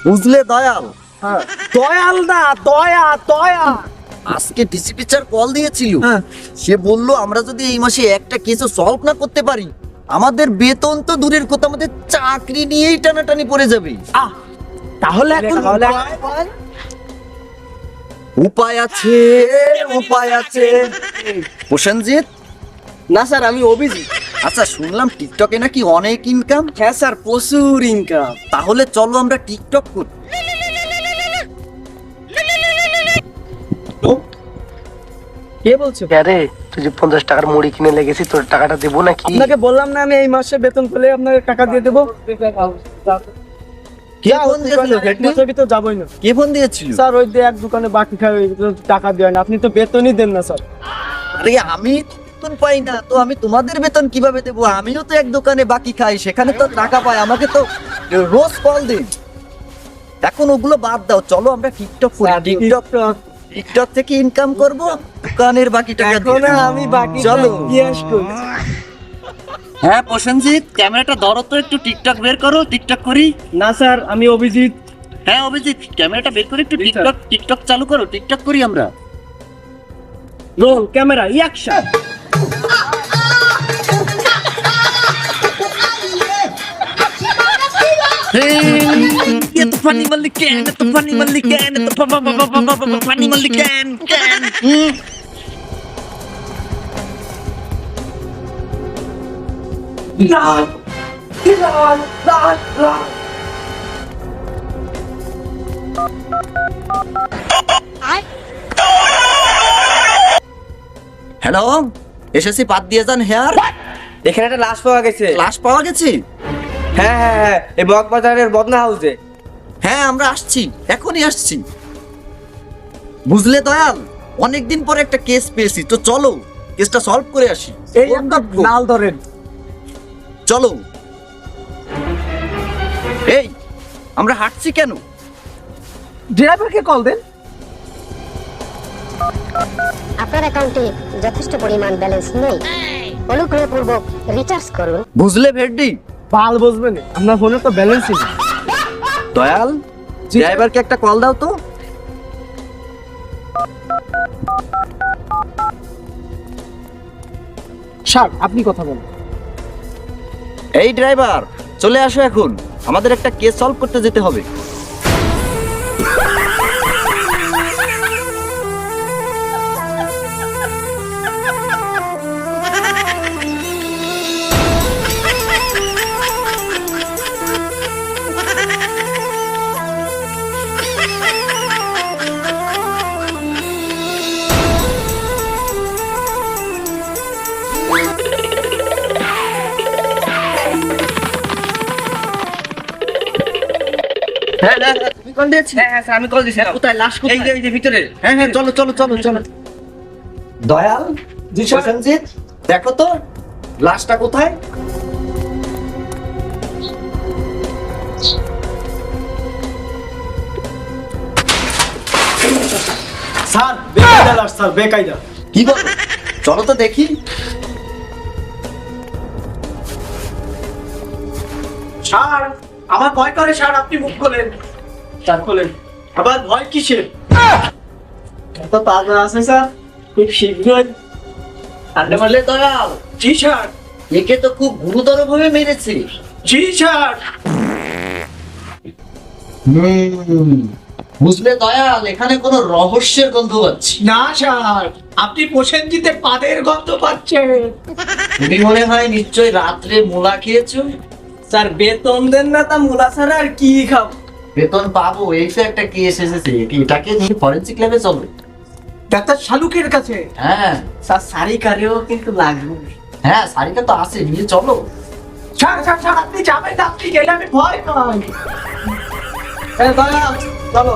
বুঝলে দয়াল? হ্যাঁ, দয়াল না, দয়া দয়া। আজকে ডিসিপি স্যার কল দিয়েছিল। হ্যাঁ। সে বলল আমরা যদি এই মাসে একটা কেসও সলভ না করতে পারি, আমাদের বেতন তো দূরের কথা, আমাদের চাকরি নিয়েই টানাটানি পড়ে যাবে। তাহলে এখন উপায় আছে, উপায় আছে। প্রসেনজিৎ? না স্যার, আমি অভিজিৎ। আচ্ছা, শুনলাম টিকটকে নাকি অনেক ইনকাম। হ্যাঁ স্যার, প্রচুর ইনকাম। তাহলে চলো আমরা টিকটক করি। কে বলছো? আরে তুই যে 50 টাকার মুড়ি কিনে লেগেছি, তোর টাকাটা দেবো নাকি? আপনাকে বললাম না আমি এই মাসে বেতন পেলে আপনাকে টাকা দিয়ে দেবো। কে ফোন দিয়েছিল? তো যাবোই না কে ফোন দিয়েছিল? স্যার। ওই যে এক দোকানে বাকি খাই, ওই টাকা দেয় না। আপনি তো বেতনই দেন না স্যার। আরে আমি তো বেতন পাই না, তো আমি তোমাদের বেতন কিভাবে দেবো? আমিও তো এক দোকানে বাকি খাই, সেখানে তো টাকা পাই, আমাকে তো রোজ কল দিন। এখন ওগুলো বাদ দাও, চলো আমরা টিকটক করি। টিকটক থেকে ইনকাম করব, দোকানের বাকি টাকা এখন দিয়ে দেব। আমি বাকি চলো। ইয়েস করি। হ্যাঁ প্রসেনজিৎ, ক্যামেরাটা ধরো তো, একটু টিকটক বের করো, টিকটক করি। না স্যার, আমি অভিজিৎ। হ্যাঁ অভিজিৎ, ক্যামেরাটা বের করে একটু জি, টিকটক টিকটক চালু করো, টিকটক করি আমরা। Roll camera action. It's funny Malikan, it's funny Malikan, it's funny Malikan, can. Hello, এসেছি, বাদ দিয়ে যান হেয়ার। এখানে একটা লাশ পাওয়া গেছে। লাশ পাওয়া গেছে? হ্যাঁ হ্যাঁ হ্যাঁ, এই বকবাজারের বদনা হাউসে। হ্যাঁ আমরা আসছি, এখনই আসছি। বুঝলে দয়াল, অনেকদিন পরে একটা কেস পেয়েছি, তো চলো কেসটা সলভ করে আসি। এই একটা নাল ধরেন। চলো। এই আমরা হাঁটছি কেন? ড্রাইভারকে কল দেন। আপনার অ্যাকাউন্টে যথেষ্ট পরিমাণ ব্যালেন্স নেই, অনুগ্রহপূর্বক রিচার্জ করুন। বুঝলে ভেড্ডি? বাল বুঝবেন, আপনার ফোনে তো ব্যালেন্সই নেই। দয়াল, জি, ড্রাইভারকে একটা কল দাও তো। স্যার আপনি কথা বলুন। এই ড্রাইভার, চলে আসো এখন, আমাদের একটা কেস সলভ করতে যেতে হবে। হ্যাঁ হ্যাঁ হ্যাঁ, তুমি কল দিয়েছিলে? হ্যাঁ স্যার, আমি কল দিছি। কোথায় লাশ কোথায়? এই যে ভিতরে। হ্যাঁ হ্যাঁ, চলো চলো চলো চলো। দয়াল, জি স্যার। প্রসেনজিৎ, দেখো তো লাশটা কোথায়। স্যার বেকায়দা লাশ, স্যার বেকায়দা। কি বলো? চলো তো দেখি। স্যার আমার ভয় করে স্যার, আপনি মুখ খোলেন। স্যার খোলেন। আবার ভয় কিসের? এত তাজা আছে স্যার, খুব শীঘ্রই। বুঝলে দয়াল, জি স্যার। একে তো খুব গুরুতর ভাবে মেরেছে। জি স্যার। বুঝলে দয়াল, এখানে কোনো রহস্যের গন্ধ পাচ্ছি। না স্যার, আপনি প্রসেনজিতের পাদের গন্ধ পাচ্ছেন। তুমি মনে হয় নিশ্চয়ই রাত্রে মুলা খেয়েছো। স্যার বেতন দেন না, তা মুলা ছাড়া আর কি খাবো? বেতন পাবো, এই তো একটা কেস এসেছে, এটাকে নিয়ে ফরেনসিক ল্যাবে চলো। ডাক্তার শালুকের কাছে? হ্যাঁ স্যার সারিকারেও কিন্তু লাগবে। হ্যাঁ, সারিকা তো আছে, নিয়ে চলো। স্যার স্যার স্যার, আপনি যাবেন না, আপনি গেলে আমি ভয় পাই। এই দয়া, চলো।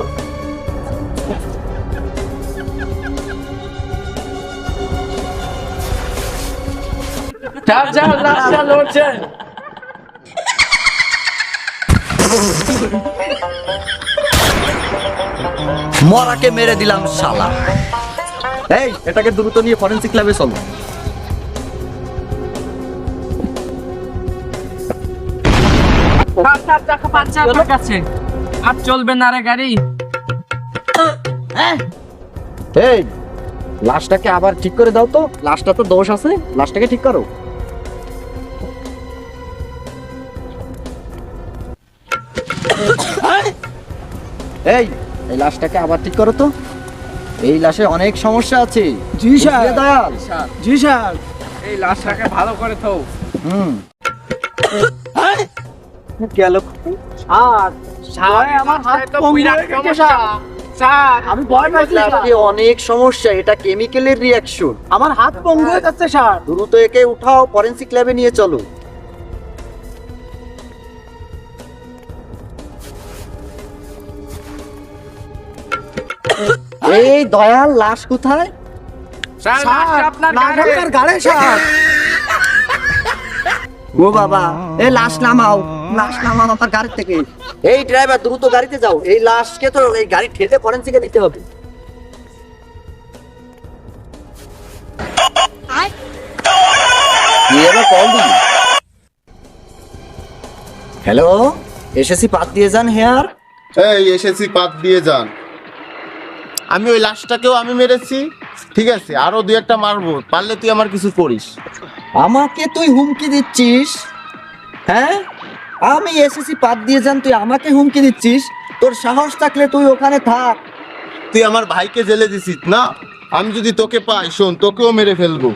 স্যার স্যার, লাশটা লড়ছে। মরাকে মেরে দিলাম শালা। এই এটাকে দ্রুত নিয়ে ফরেনসিক ল্যাবে চলো। স্যার স্যার, টাকা পাচ্ছে আপনার কাছে। আর চলবে না রে গাড়ি। এই লাশটাকে আবার ঠিক করে দাও তো, লাশটা তো দোষ আছে, লাশটাকে ঠিক করো। এই এই লাশটাকে আবার ঠিক করো তো, এই লাশে অনেক সমস্যা আছে। জি স্যার। বুঝলে দয়াল? জি স্যার। এই লাশটাকে ভালো করে থো। হুম। গেল স্যার, আমার হাত তো পঙ্গু বিরাট হয়ে গেছে সমস্যা। স্যার। স্যার আমি ভয় পাচ্ছি স্যার। লাশে অনেক সমস্যা, এটা কেমিক্যালের রিয়াকশন। আমার হাত পঙ্গু হয়ে যাচ্ছে স্যার। দ্রুত একে উঠাও, ফরেনসিক ল্যাবে নিয়ে চলো। এই দয়াল, লাশ কোথায়? স্যার লাশটা আপনার গাড়ি। আপনার গাড়ি স্যার। ও বাবা, এই লাশ নামাও, লাশ নামাও আমার গাড়ি থেকে। এই ড্রাইভার, দ্রুত গাড়িতে যাও, এই লাশকে তো এই গাড়ি ঠেলে ফরেনসিকে দিতে হবে। হ্যালো, এসএসসি পাত দিয়ে যান হেয়ার। এই এসেছি পাত দিয়ে যান। আমি ওই লাশটাকেও আমি মেরেছি, ঠিক আছে, আরো দুই একটা মারবো, পারলে তুই আমার কিছু করিস। আমাকে তুই হুমকি দিচ্ছিস? হ্যাঁ, আমি এসএসসি পাত দিয়ে যান, তুই আমাকে হুমকি দিচ্ছিস? তোর সাহস থাকলে তুই ওখানে থাক। তুই আমার ভাইকে জেলে দিছিস না, আমি যদি তোকে পাই শোন, তোকেও মেরে ফেলবো।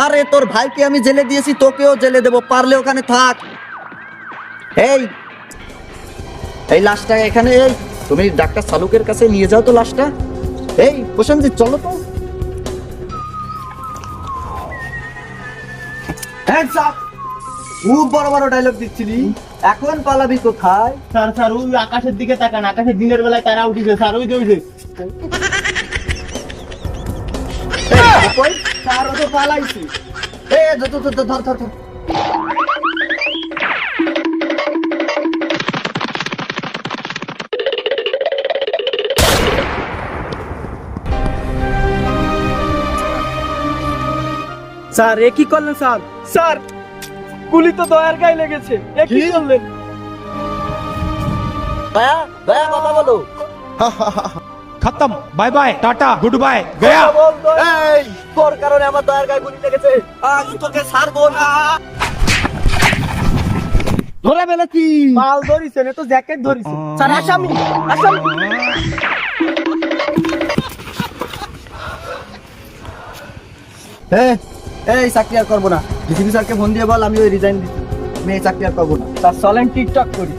আরে তোর ভাইকে আমি জেলে দিয়েছি, তোকেও জেলে দেবো, পারলে ওখানে থাক। এই এই লাশটা এখানে, এই তুমি ডাক্তার সালুকের কাছে নিয়ে যাও তো লাশটা। এই প্রশান্তজিৎ, চলো তো। Hands up. খুব বড় বড় ডায়লগ দিচ্ছিলি, এখন পালাবি কোথায়? স্যার স্যার ওই আকাশের দিকে তাকান, আকাশে দিনের বেলায় তারা উঠিছে স্যার, ওই যে ওই যে। স্যার ও তো পালাইছি। এই ধর ধর ধর ধর ধর ধর। স্যার এ কি করলেন স্যার? স্যার গুলি তো দয়ার গায়ে লেগেছে, এ কি করলেন? দয়া, দয়া কথা বলো। खत्म bye bye tata goodbye गया বল দয়া। এই তোর কারণে আমার দয়ার গায়ে গুলি লেগেছে, আজ তোকে ছাড়বো না। ধরে ফেলেছি। মাল ধরিছেন, এ তো জ্যাকেট ধরিছে। স্যার আসামি, আসামি। এই চাকরি আর করবো না। ডিসিপি স্যারকে ফোন দিয়ে বল আমি ওই রিজাইন দিচ্ছি, আমি এই চাকরি আর করবো না। স্যার চলেন টিকটক করি।